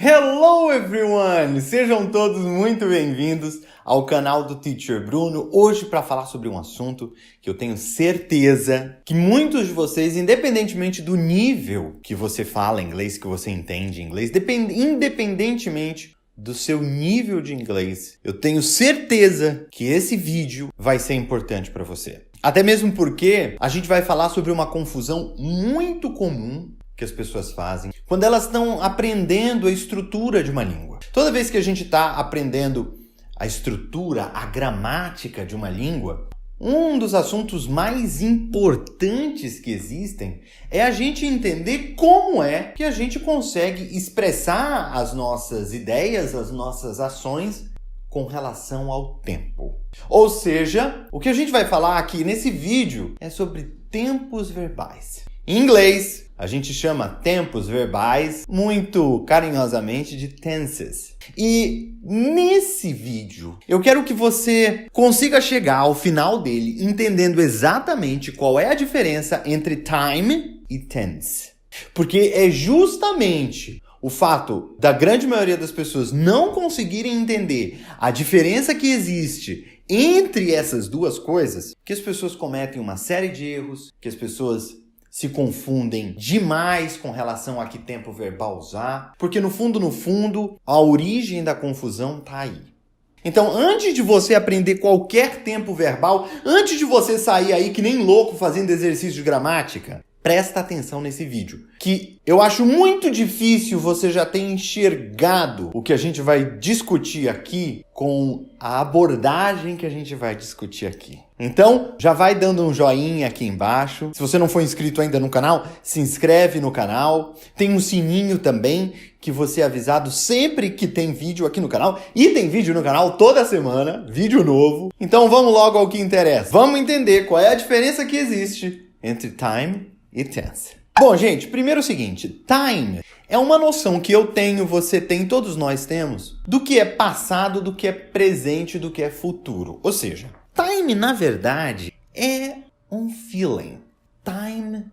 Hello everyone! Sejam todos muito bem-vindos ao canal do Teacher Bruno, hoje para falar sobre um assunto que eu tenho certeza que muitos de vocês, independentemente do nível que você fala inglês, que você entende inglês, independentemente do seu nível de inglês, eu tenho certeza que esse vídeo vai ser importante para você. Até mesmo porque a gente vai falar sobre uma confusão muito comum que as pessoas fazem quando elas estão aprendendo a estrutura de uma língua. Toda vez que a gente está aprendendo a estrutura, a gramática de uma língua, um dos assuntos mais importantes que existem é a gente entender como é que a gente consegue expressar as nossas ideias, as nossas ações com relação ao tempo. Ou seja, o que a gente vai falar aqui nesse vídeo é sobre tempos verbais. Em inglês, a gente chama tempos verbais muito carinhosamente de tenses. E nesse vídeo, eu quero que você consiga chegar ao final dele entendendo exatamente qual é a diferença entre time e tense. Porque é justamente o fato da grande maioria das pessoas não conseguirem entender a diferença que existe entre essas duas coisas que as pessoas cometem uma série de erros, que as pessoas se confundem demais com relação a que tempo verbal usar, porque no fundo, a origem da confusão tá aí. Então, antes de você aprender qualquer tempo verbal, antes de você sair aí que nem louco fazendo exercício de gramática, presta atenção nesse vídeo, que eu acho muito difícil você já ter enxergado o que a gente vai discutir aqui com a abordagem que a gente vai discutir aqui. Então, já vai dando um joinha aqui embaixo. Se você não for inscrito ainda no canal, se inscreve no canal. Tem um sininho também que você é avisado sempre que tem vídeo aqui no canal. E tem vídeo no canal toda semana, vídeo novo. Então vamos logo ao que interessa. Vamos entender qual é a diferença que existe entre time e tense. Bom, gente, primeiro é o seguinte, time é uma noção que eu tenho, você tem, todos nós temos, do que é passado, do que é presente, do que é futuro. Ou seja, time, na verdade, é um feeling. Time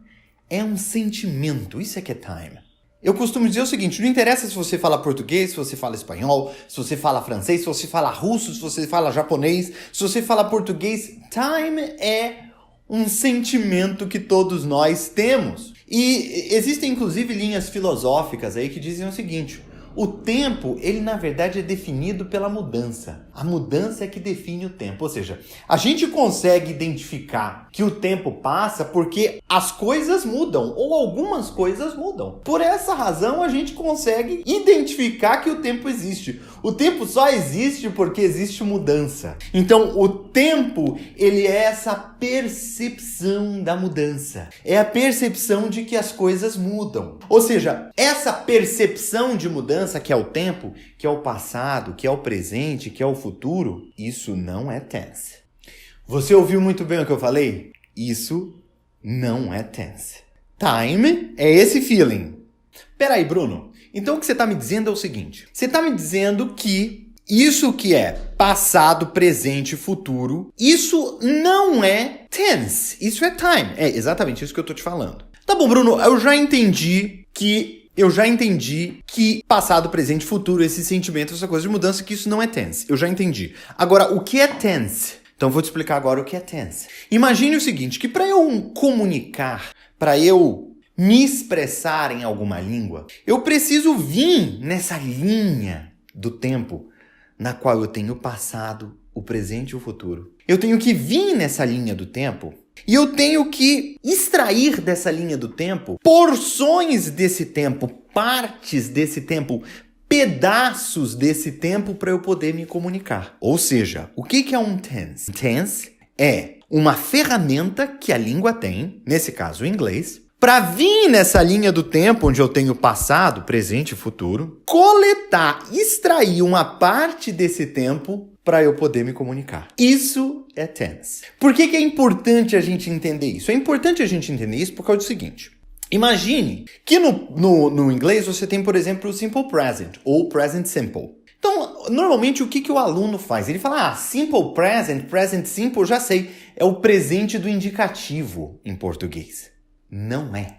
é um sentimento, isso é que é time. Eu costumo dizer o seguinte, não interessa se você fala português, se você fala espanhol, se você fala francês, se você fala russo, se você fala japonês, se você fala português, time é um sentimento que todos nós temos. E existem inclusive linhas filosóficas aí que dizem o seguinte, o tempo, ele na verdade é definido pela mudança. A mudança é que define o tempo. Ou seja, a gente consegue identificar que o tempo passa porque as coisas mudam, ou algumas coisas mudam. Por essa razão, a gente consegue identificar que o tempo existe. O tempo só existe porque existe mudança. Então, o tempo, ele é essa percepção da mudança. É a percepção de que as coisas mudam. Ou seja, essa percepção de mudança, que é o tempo, que é o passado, que é o presente, que é o futuro, isso não é tense. Você ouviu muito bem o que eu falei? Isso não é tense. Time é esse feeling. Peraí, Bruno. Então o que você está me dizendo é o seguinte. Você está me dizendo que isso que é passado, presente e futuro, isso não é tense. Isso é time. É exatamente isso que eu estou te falando. Tá bom, Bruno, eu já entendi que passado, presente, futuro, esse sentimento, essa coisa de mudança, que isso não é tense. Eu já entendi. Agora, o que é tense? Então, vou te explicar agora o que é tense. Imagine o seguinte, que para eu comunicar, para eu me expressar em alguma língua, eu preciso vir nessa linha do tempo na qual eu tenho o passado, o presente e o futuro. Eu tenho que vir nessa linha do tempo e eu tenho que extrair dessa linha do tempo porções desse tempo, partes desse tempo, pedaços desse tempo para eu poder me comunicar. Ou seja, o que é um tense? Tense é uma ferramenta que a língua tem, nesse caso o inglês, para vir nessa linha do tempo onde eu tenho passado, presente e futuro, coletar, extrair uma parte desse tempo para eu poder me comunicar. Isso é tense. Por que é importante a gente entender isso? É importante a gente entender isso por causa do seguinte. Imagine que no inglês você tem, por exemplo, o simple present ou present simple. Então, normalmente o que o aluno faz? Ele fala, simple present, present simple, já sei, é o presente do indicativo em português. Não é.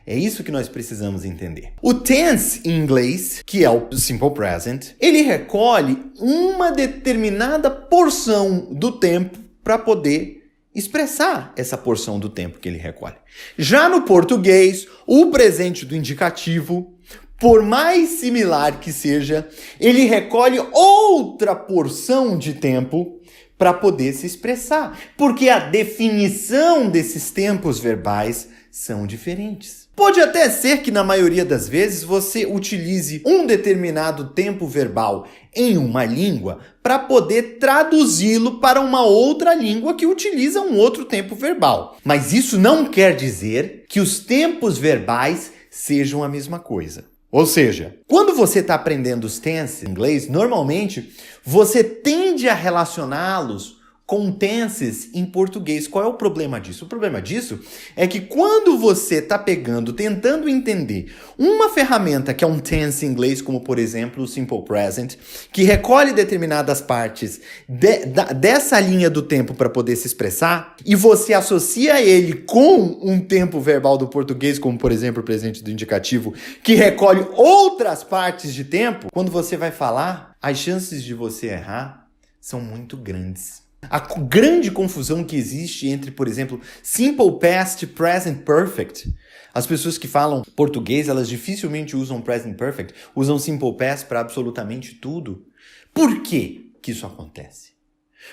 É isso que nós precisamos entender. O tense em inglês, que é o simple present, ele recolhe uma determinada porção do tempo para poder expressar essa porção do tempo que ele recolhe. Já no português, o presente do indicativo, por mais similar que seja, ele recolhe outra porção de tempo para poder se expressar, porque a definição desses tempos verbais são diferentes. Pode até ser que na maioria das vezes você utilize um determinado tempo verbal em uma língua para poder traduzi-lo para uma outra língua que utiliza um outro tempo verbal. Mas isso não quer dizer que os tempos verbais sejam a mesma coisa. Ou seja, quando você está aprendendo os tenses em inglês, normalmente você tende a relacioná-los com tenses em português. Qual é o problema disso? O problema disso é que quando você está tentando entender uma ferramenta que é um tense em inglês, como por exemplo o Simple Present, que recolhe determinadas partes dessa linha do tempo para poder se expressar, e você associa ele com um tempo verbal do português, como por exemplo o presente do indicativo, que recolhe outras partes de tempo, quando você vai falar, as chances de você errar são muito grandes. A grande confusão que existe entre, por exemplo, Simple Past e Present Perfect. As pessoas que falam português, elas dificilmente usam Present Perfect, usam Simple Past para absolutamente tudo. Por que que isso acontece?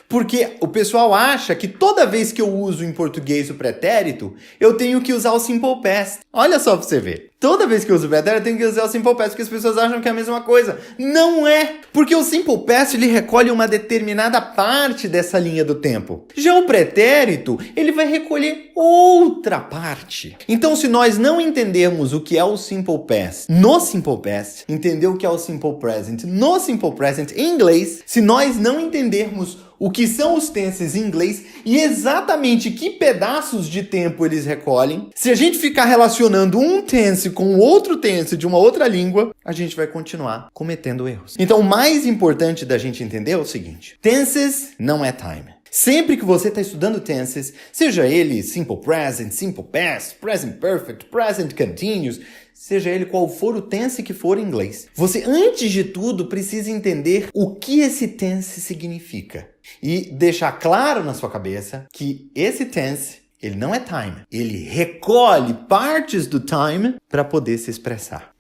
Porque o pessoal acha que toda vez que eu uso em português o pretérito, eu tenho que usar o Simple Past. Olha só pra você ver. Toda vez que eu uso o pretérito, eu tenho que usar o Simple Past, porque as pessoas acham que é a mesma coisa. Não é! Porque o Simple Past, ele recolhe uma determinada parte dessa linha do tempo. Já o pretérito, ele vai recolher outra parte. Então, se nós não entendermos o que é o Simple Past no Simple Past, entender o que é o Simple Present no Simple Present em inglês, se nós não entendermos o que são os tenses em inglês e exatamente que pedaços de tempo eles recolhem, se a gente ficar relacionando um tense com outro tense de uma outra língua, a gente vai continuar cometendo erros. Então, o mais importante da gente entender é o seguinte: tenses não é time. Sempre que você está estudando tenses, seja ele Simple Present, Simple Past, Present Perfect, Present Continuous, seja ele qual for o tense que for em inglês, você, antes de tudo, precisa entender o que esse tense significa. E deixar claro na sua cabeça que esse tense, ele não é time. Ele recolhe partes do time para poder se expressar.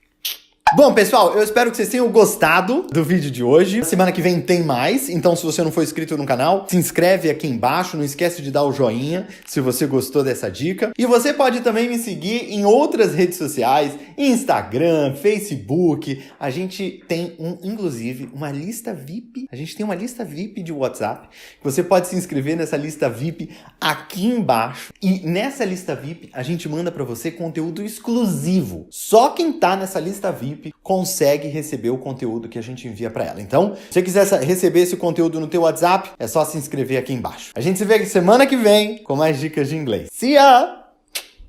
Bom, pessoal, eu espero que vocês tenham gostado do vídeo de hoje. Semana que vem tem mais, então se você não for inscrito no canal, se inscreve aqui embaixo, não esquece de dar o joinha se você gostou dessa dica. E você pode também me seguir em outras redes sociais, Instagram, Facebook. A gente tem, inclusive, uma lista VIP. A gente tem uma lista VIP de WhatsApp. Você pode se inscrever nessa lista VIP aqui embaixo. E nessa lista VIP, a gente manda para você conteúdo exclusivo. Só quem tá nessa lista VIP consegue receber o conteúdo que a gente envia para ela. Então, se você quiser receber esse conteúdo no teu WhatsApp, é só se inscrever aqui embaixo. A gente se vê semana que vem com mais dicas de inglês. See ya!